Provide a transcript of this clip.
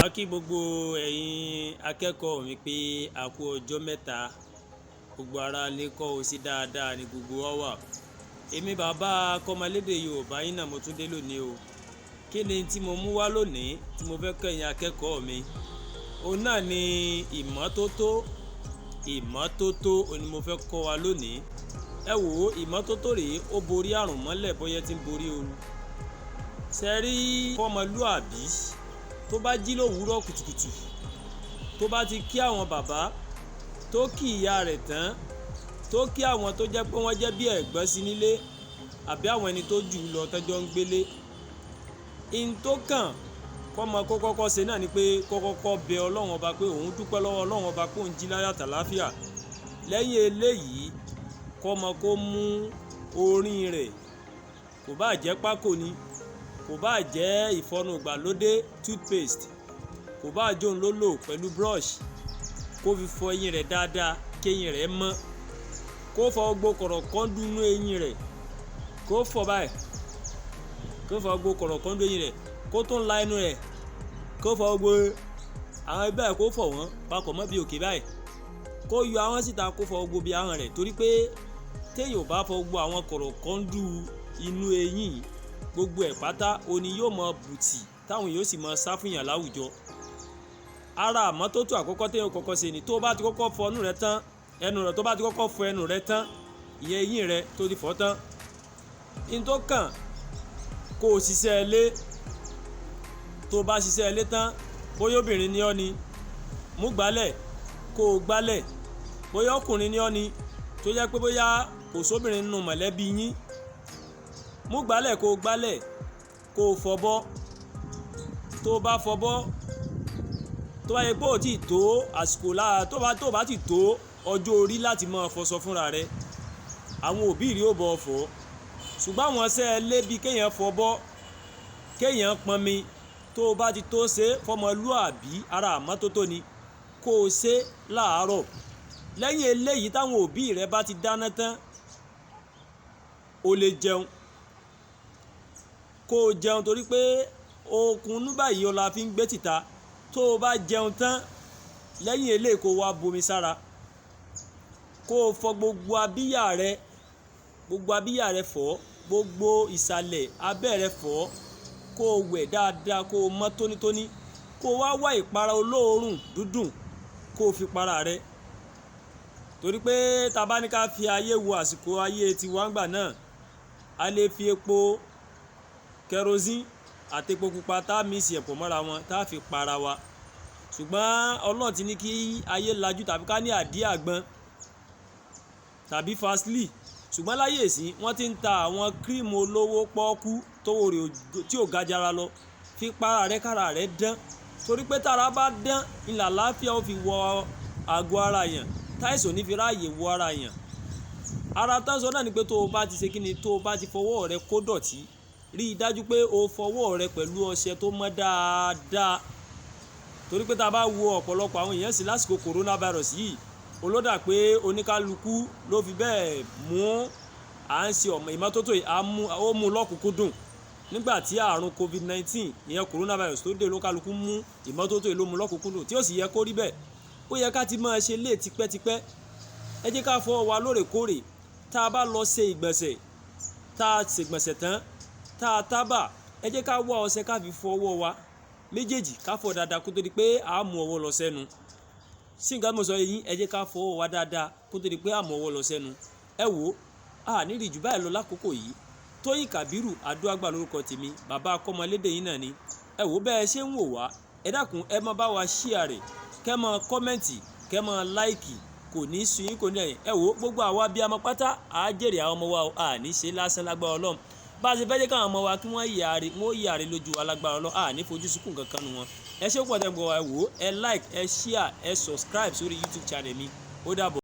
A kí gbogbo ẹ̀yin akẹ́kọ̀ọ́ mi pé a kú ọjọ́ mẹ́ta, gbogbo ara lè kọ́ ọ sí dáadáa ní gbogbo wa wà. Èmi bàbá Akomolede Yorùbá yín náà mo tún dé lónìí o. Kí ni tí mo mú wá lónìí tí mo fẹ́ kọ́ ẹ̀yin akẹ́kọ̀ọ́ mi? Òun náà ni ìmọ́tótó. Ìmọ́tótó ni mo fẹ́ kọ́ wa lónìí. Ẹ wò ó, ìmọ́tótó rèé ó borí àrùn mọ́lẹ̀ bóyá tí ń borí ooru. Ṣé rí fọ́mọlúàbí tó bá jí lówùúrọ̀ kùtùkùtù, tó bá ti kí àwọn bàbá, tó kí ìyá rẹ̀ tán, tó kí àwọn tó jẹ́ pé wọ́n jẹ́ bí ẹ̀gbọ́n sí nílé àbí àwọn ẹni tó jù lọ tọ́jọ́ ń gbélé, in tó kàn kọ́mọ kó kọ́kọ́ ṣe náà ni pé kó kọ́kọ́ bẹ Ọlọ́run ọba pé òun dúpẹ́ lọ́wọ́ Ọlọ́run ọba pé òun jí láyọ̀ àtàláfíà. Lẹ́yìn eléyìí kọ́mọ kó mú orin rẹ̀, kò bá jẹ́ pákó ni, kò bá jẹ́ ìfọnu ìgbàlódé toothpaste, kò bá jóun ló lò pẹ̀lú brush, kó fi fọ eyín rẹ̀ dáadáa kéyìn rẹ̀ mọ́, kó fọ gbogbo kọ̀rọ̀kọ́ndú inú eyín rẹ̀, kó fọ báyìí, kó fọ gbogbo kọ̀rọ̀kọ́ndú eyín rẹ̀, kó tún la ẹnu rẹ̀, kó fọ gbogbo àwọn ibẹ̀ kó fọ wọ́n papọ̀ mọ́ bí òkè báyìí, kó yọ àwọn síta kó fọ gbogbo bí ahọ́n rẹ̀, torí pé téèyàn ò bá fọ gbogbo àwọn kọ̀rọ̀kọ́ndú inú eyín gbogbo ẹ̀ pátá òní yóò mọ bùtì táwọn yóò sì mọ sáfìyàn láwùjọ. Ara àmọ́tótó àkọ́kọ́ téèyàn kọ́kọ́ ṣe ni tó bá ti kọ́kọ́ fọ ẹnu rẹ̀ tán, tó bá ti kọ́kọ́ fọ ẹnu rẹ̀ tán, ìyẹn eyín rẹ̀ tó ti fọ tán, in tó kàn kó o ṣiṣẹ́ ilé. Tó bá ṣiṣẹ́ ilé tán, bóyá obìnrin ni ọ́ ni, mú gbálẹ̀ kó o gbálẹ̀, bóyá ọkùnrin ni ọ́ ni tó jẹ́ pé bóyá kò sóbìnrin nínú mọ̀lẹ́bí yín, mú gbálẹ̀ kó o gbálẹ̀ kó o fọbọ́. Tó bá fọbọ́, tó bá yẹ pé ò tí tó àsìkò lára, tó bá ti tó ọjọ́ orí láti máa fọṣọ fúnra rẹ̀, àwọn òbí rí ó bọ̀ fọ̀. Ṣùgbọ́n àwọn ṣẹ́ lé bí kéèyàn fọbọ́, kéèyàn pọnmi, tó bá ti tó ṣe fọmọlúàbí ara àmọ́tótó ni kó o ṣe láàárọ̀. Lẹ́yìn eléyìí táwọn òbí rẹ̀ bá ti dáná tán, o lè jẹun. Kó o jẹun torí pé okun inú báyìí ọ̀la fi ń gbé tìta. Tó o bá jẹun tán, lẹ́yìn eléyìí kó o wá bomi sára, kó o fọ gbogbo abíyá rẹ fọ̀, gbogbo ìsàlẹ̀ abẹ́ rẹ fọ̀, kó o wẹ̀ dáadáa, kó o mọ́ tónítóní, kó o wá ìpara olóòórùn dúdùn kó o fi para rẹ. Torí pé tá bá ní ká fi ayé wo àsìkò ayé tiwa ńgbà náà, a lè fi epo kerosene àti epo pupa tá a mìísì ẹ̀pọ̀ mọ́ra wọn tá a fi para wa. Ṣùgbọ́n Ọlọ́run ti ní kí ayé lajú tàbí ká ní àdí àgbọn tàbí fasili. Ṣùgbọ́n láyé ìsín wọ́n ti ń ta àwọn kírímù olówó pọ́ọ́kú tówó rẹ̀ tí ò ga jara lọ, fi para rẹ̀ kára rẹ̀ dán. Torí pé tára bá dán ìlà láfíà ó fi wọ àgọ́ ara yàn, táìsàn ní fi ráàyè wọ ara yàn. Ara tán sọ náà ni pé tó o bá ti ṣe kíni, tó o bá ti fọwọ́ rẹ kó dọ̀tí, rí i dájú pé o fọwọ́ rẹ pẹ̀lú ọṣẹ tó mọ́ dáadáa. Torí pé tá a bá wo ọ̀pọ̀lọpọ̀ àwọn èèyàn sí lásìkò coronavirus yìí, olódà pé oníkálukú ló fi bẹ́ẹ̀ mú à ń ṣe ìmọ́tótó yìí, ó mú lọ́kùnkúndùn. Nígbà tí àrùn COVID-19 ìyẹn coronavirus tó dé, olókálukú mú ìmọ́tótó yìí ló mú lọ́kùnkúndùn, tí ó sì yẹ kó rí bẹ́ẹ̀. Ó yẹ ká ti máa ṣe lé tipẹ́tipẹ́. Ẹ jẹ́ ká fọwọ́ wa lóòrèkóòrè. Tá a bá lọ ṣe ìgbọ̀nsẹ̀, tá a ṣègbọ̀nsẹ̀ tán, tá a tábà, ẹ jẹ́ ká wá ọṣẹ ká fi fọ ọwọ́ wa méjèèjì, ká fọ dáadáa kó tó di pé a mú ọwọ́ lọ sẹ́nu. Sí nǹkan mo sọ yìí, ẹ jẹ́ ká fọ ọwọ́ wa dáadáa kó tó di pé a mú ọwọ́ lọ sẹ́nu. Ẹ wò ó, ní rí jù báyìí lọ lákòókò yìí. Toyin Kabiru Aduagba lórúkọ tèmi, bàbá Akomolede yín náà ni. Ẹ wò bẹ́ẹ̀ ṣe ń wò wá, ẹ dákun ẹ máa bá wa share rẹ̀, kẹ́ máa kọ́mẹ̀ntì, kẹ́ máa láìkì, kò ní sú yín kò ní ẹ̀yìn. Ẹ wò gbogbo àwa bí amọ pátá á jèrè àwọn ọmọ wa o, ní ṣe lásán lágbára Ọlọ́run. Bá a ṣe fẹ́ jẹ́ káwọn ọmọ wa kí wọ́n yàrá lójú alágbára Ọlọ́run, ní fojú sunkún kankan nu wọn. Ẹ ṣé pọ̀ tẹ́ gbọ́ wa, ẹ wò ẹ like, ẹ share, ẹ subscribe sórí YouTube channel mi. Ó dàbọ̀.